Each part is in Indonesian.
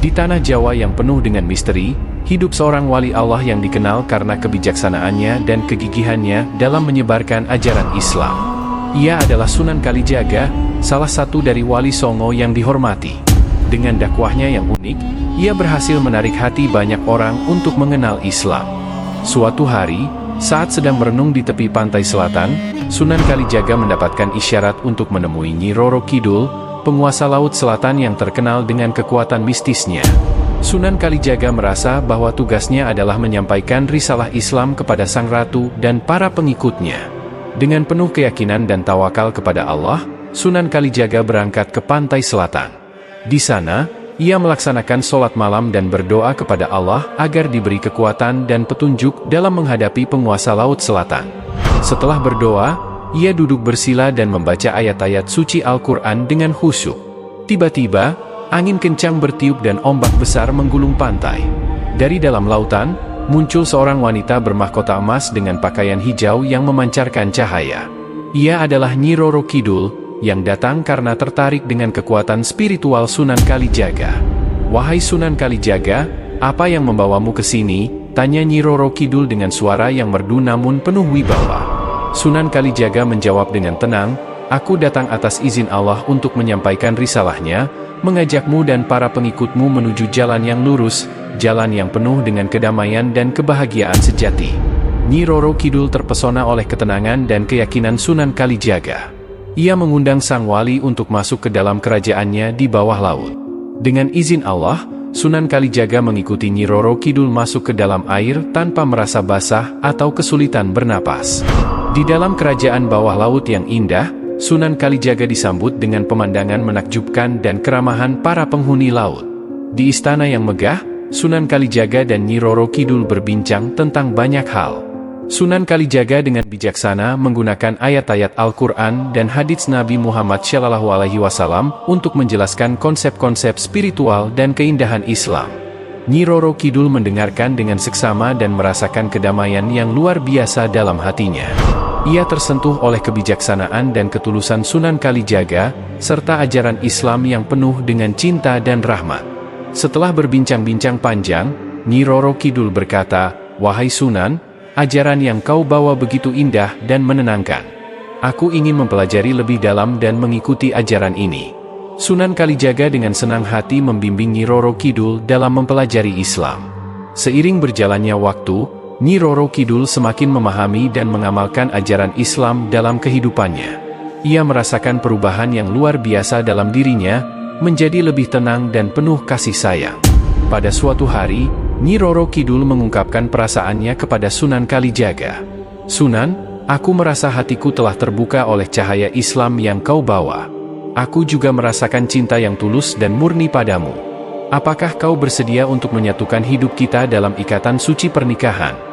Di tanah Jawa yang penuh dengan misteri, hidup seorang wali Allah yang dikenal karena kebijaksanaannya dan kegigihannya dalam menyebarkan ajaran Islam. Ia adalah Sunan Kalijaga, salah satu dari wali Songo yang dihormati. Dengan dakwahnya yang unik, ia berhasil menarik hati banyak orang untuk mengenal Islam. Suatu hari, saat sedang merenung di tepi pantai selatan, Sunan Kalijaga mendapatkan isyarat untuk menemui Nyi Roro Kidul, penguasa Laut Selatan yang terkenal dengan kekuatan mistisnya. Sunan Kalijaga merasa bahwa tugasnya adalah menyampaikan risalah Islam kepada Sang Ratu dan para pengikutnya. Dengan penuh keyakinan dan tawakal kepada Allah, Sunan Kalijaga berangkat ke pantai selatan. Di sana, ia melaksanakan sholat malam dan berdoa kepada Allah agar diberi kekuatan dan petunjuk dalam menghadapi penguasa Laut Selatan. Setelah berdoa, ia duduk bersila dan membaca ayat-ayat suci Al-Quran dengan khusyuk. Tiba-tiba, angin kencang bertiup dan ombak besar menggulung pantai. Dari dalam lautan, muncul seorang wanita bermahkota emas dengan pakaian hijau yang memancarkan cahaya. Ia adalah Nyi Roro Kidul, yang datang karena tertarik dengan kekuatan spiritual Sunan Kalijaga. "Wahai Sunan Kalijaga, apa yang membawamu ke sini?" tanya Nyi Roro Kidul dengan suara yang merdu namun penuh wibawa. Sunan Kalijaga menjawab dengan tenang, "Aku datang atas izin Allah untuk menyampaikan risalahnya, mengajakmu dan para pengikutmu menuju jalan yang lurus, jalan yang penuh dengan kedamaian dan kebahagiaan sejati." Nyi Roro Kidul terpesona oleh ketenangan dan keyakinan Sunan Kalijaga. Ia mengundang sang wali untuk masuk ke dalam kerajaannya di bawah laut. Dengan izin Allah, Sunan Kalijaga mengikuti Nyi Roro Kidul masuk ke dalam air tanpa merasa basah atau kesulitan bernapas. Di dalam kerajaan bawah laut yang indah, Sunan Kalijaga disambut dengan pemandangan menakjubkan dan keramahan para penghuni laut. Di istana yang megah, Sunan Kalijaga dan Nyi Roro Kidul berbincang tentang banyak hal. Sunan Kalijaga dengan bijaksana menggunakan ayat-ayat Al-Quran dan hadits Nabi Muhammad SAW untuk menjelaskan konsep-konsep spiritual dan keindahan Islam. Nyi Roro Kidul mendengarkan dengan seksama dan merasakan kedamaian yang luar biasa dalam hatinya. Ia tersentuh oleh kebijaksanaan dan ketulusan Sunan Kalijaga, serta ajaran Islam yang penuh dengan cinta dan rahmat. Setelah berbincang-bincang panjang, Nyi Roro Kidul berkata, "Wahai Sunan, ajaran yang kau bawa begitu indah dan menenangkan. Aku ingin mempelajari lebih dalam dan mengikuti ajaran ini." Sunan Kalijaga dengan senang hati membimbing Nyi Roro Kidul dalam mempelajari Islam. Seiring berjalannya waktu, Nyi Roro Kidul semakin memahami dan mengamalkan ajaran Islam dalam kehidupannya. Ia merasakan perubahan yang luar biasa dalam dirinya, menjadi lebih tenang dan penuh kasih sayang. Pada suatu hari, Nyi Roro Kidul mengungkapkan perasaannya kepada Sunan Kalijaga. "Sunan, aku merasa hatiku telah terbuka oleh cahaya Islam yang kau bawa. Aku juga merasakan cinta yang tulus dan murni padamu. Apakah kau bersedia untuk menyatukan hidup kita dalam ikatan suci pernikahan?"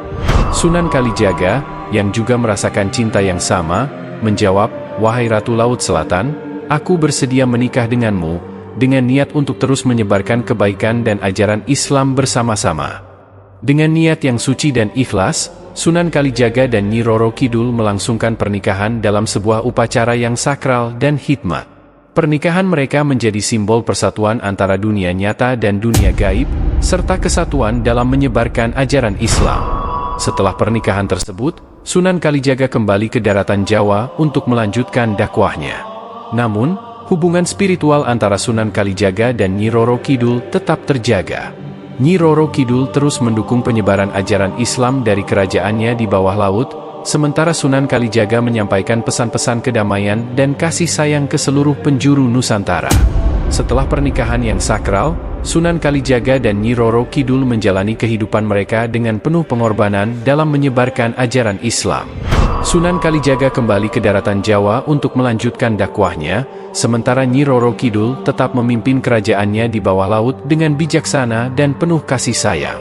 Sunan Kalijaga, yang juga merasakan cinta yang sama, menjawab, "Wahai Ratu Laut Selatan, aku bersedia menikah denganmu, dengan niat untuk terus menyebarkan kebaikan dan ajaran Islam bersama-sama." Dengan niat yang suci dan ikhlas, Sunan Kalijaga dan Nyi Roro Kidul melangsungkan pernikahan dalam sebuah upacara yang sakral dan hikmat. Pernikahan mereka menjadi simbol persatuan antara dunia nyata dan dunia gaib, serta kesatuan dalam menyebarkan ajaran Islam. Setelah pernikahan tersebut, Sunan Kalijaga kembali ke daratan Jawa untuk melanjutkan dakwahnya. Namun, hubungan spiritual antara Sunan Kalijaga dan Nyi Roro Kidul tetap terjaga. Nyi Roro Kidul terus mendukung penyebaran ajaran Islam dari kerajaannya di bawah laut, sementara Sunan Kalijaga menyampaikan pesan-pesan kedamaian dan kasih sayang ke seluruh penjuru Nusantara. Setelah pernikahan yang sakral, Sunan Kalijaga dan Nyi Roro Kidul menjalani kehidupan mereka dengan penuh pengorbanan dalam menyebarkan ajaran Islam. Sunan Kalijaga kembali ke daratan Jawa untuk melanjutkan dakwahnya, sementara Nyi Roro Kidul tetap memimpin kerajaannya di bawah laut dengan bijaksana dan penuh kasih sayang.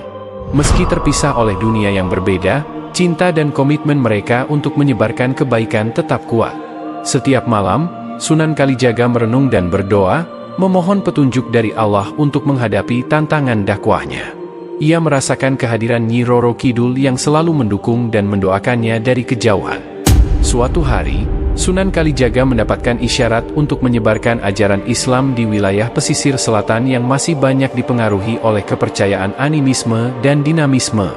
Meski terpisah oleh dunia yang berbeda, cinta dan komitmen mereka untuk menyebarkan kebaikan tetap kuat. Setiap malam, Sunan Kalijaga merenung dan berdoa, memohon petunjuk dari Allah untuk menghadapi tantangan dakwahnya. Ia merasakan kehadiran Nyi Roro Kidul yang selalu mendukung dan mendoakannya dari kejauhan. Suatu hari, Sunan Kalijaga mendapatkan isyarat untuk menyebarkan ajaran Islam di wilayah pesisir selatan yang masih banyak dipengaruhi oleh kepercayaan animisme dan dinamisme.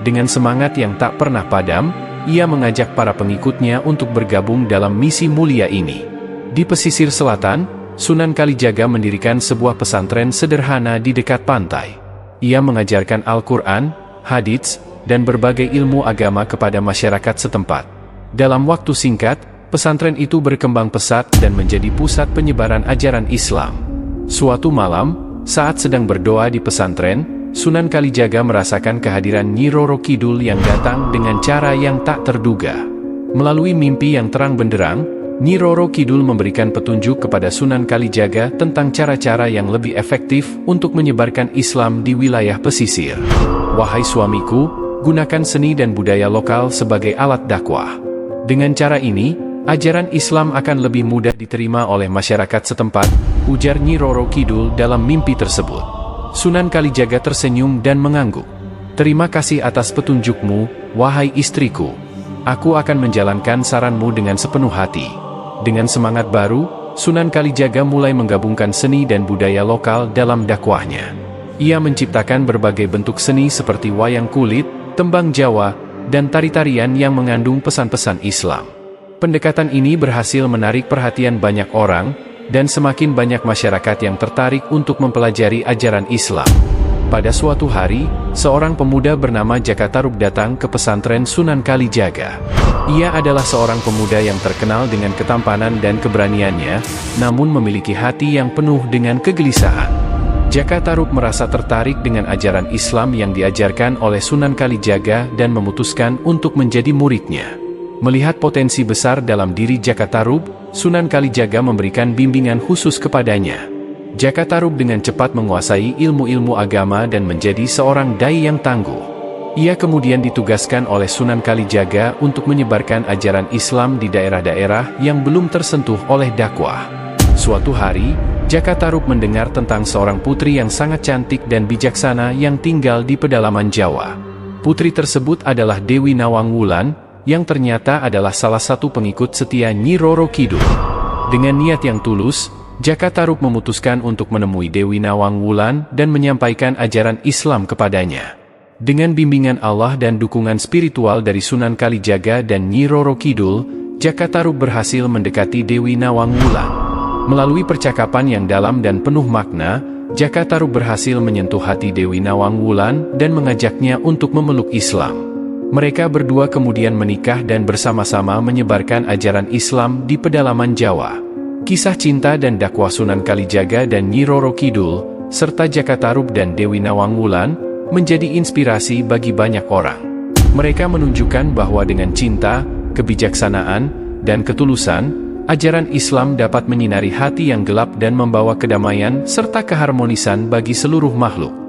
Dengan semangat yang tak pernah padam, ia mengajak para pengikutnya untuk bergabung dalam misi mulia ini. Di pesisir selatan, Sunan Kalijaga mendirikan sebuah pesantren sederhana di dekat pantai. Ia mengajarkan Al-Quran, hadits, dan berbagai ilmu agama kepada masyarakat setempat. Dalam waktu singkat, pesantren itu berkembang pesat dan menjadi pusat penyebaran ajaran Islam. Suatu malam, saat sedang berdoa di pesantren, Sunan Kalijaga merasakan kehadiran Nyi Roro Kidul yang datang dengan cara yang tak terduga. Melalui mimpi yang terang benderang, Nyi Roro Kidul memberikan petunjuk kepada Sunan Kalijaga tentang cara-cara yang lebih efektif untuk menyebarkan Islam di wilayah pesisir. "Wahai suamiku, gunakan seni dan budaya lokal sebagai alat dakwah. Dengan cara ini, ajaran Islam akan lebih mudah diterima oleh masyarakat setempat," ujar Nyi Roro Kidul dalam mimpi tersebut. Sunan Kalijaga tersenyum dan mengangguk. "Terima kasih atas petunjukmu, wahai istriku. Aku akan menjalankan saranmu dengan sepenuh hati." Dengan semangat baru, Sunan Kalijaga mulai menggabungkan seni dan budaya lokal dalam dakwahnya. Ia menciptakan berbagai bentuk seni seperti wayang kulit, tembang Jawa, dan tari-tarian yang mengandung pesan-pesan Islam. Pendekatan ini berhasil menarik perhatian banyak orang, dan semakin banyak masyarakat yang tertarik untuk mempelajari ajaran Islam. Pada suatu hari, seorang pemuda bernama Jaka Tarub datang ke pesantren Sunan Kalijaga. Ia adalah seorang pemuda yang terkenal dengan ketampanan dan keberaniannya, namun memiliki hati yang penuh dengan kegelisahan. Jaka Tarub merasa tertarik dengan ajaran Islam yang diajarkan oleh Sunan Kalijaga dan memutuskan untuk menjadi muridnya. Melihat potensi besar dalam diri Jaka Tarub, Sunan Kalijaga memberikan bimbingan khusus kepadanya. Jaka Tarub dengan cepat menguasai ilmu-ilmu agama dan menjadi seorang dai yang tangguh. Ia kemudian ditugaskan oleh Sunan Kalijaga untuk menyebarkan ajaran Islam di daerah-daerah yang belum tersentuh oleh dakwah. Suatu hari, Jaka Tarub mendengar tentang seorang putri yang sangat cantik dan bijaksana yang tinggal di pedalaman Jawa. Putri tersebut adalah Dewi Nawang Wulan, yang ternyata adalah salah satu pengikut setia Nyi Roro Kidul. Dengan niat yang tulus, Jaka Tarub memutuskan untuk menemui Dewi Nawang Wulan dan menyampaikan ajaran Islam kepadanya. Dengan bimbingan Allah dan dukungan spiritual dari Sunan Kalijaga dan Nyi Roro Kidul, Jaka Tarub berhasil mendekati Dewi Nawang Wulan. Melalui percakapan yang dalam dan penuh makna, Jaka Tarub berhasil menyentuh hati Dewi Nawang Wulan dan mengajaknya untuk memeluk Islam. Mereka berdua kemudian menikah dan bersama-sama menyebarkan ajaran Islam di pedalaman Jawa. Kisah cinta dan dakwah Sunan Kalijaga dan Nyi Roro Kidul, serta Jaka Tarub dan Dewi Nawang Wulan, menjadi inspirasi bagi banyak orang. Mereka menunjukkan bahwa dengan cinta, kebijaksanaan, dan ketulusan, ajaran Islam dapat menyinari hati yang gelap dan membawa kedamaian serta keharmonisan bagi seluruh makhluk.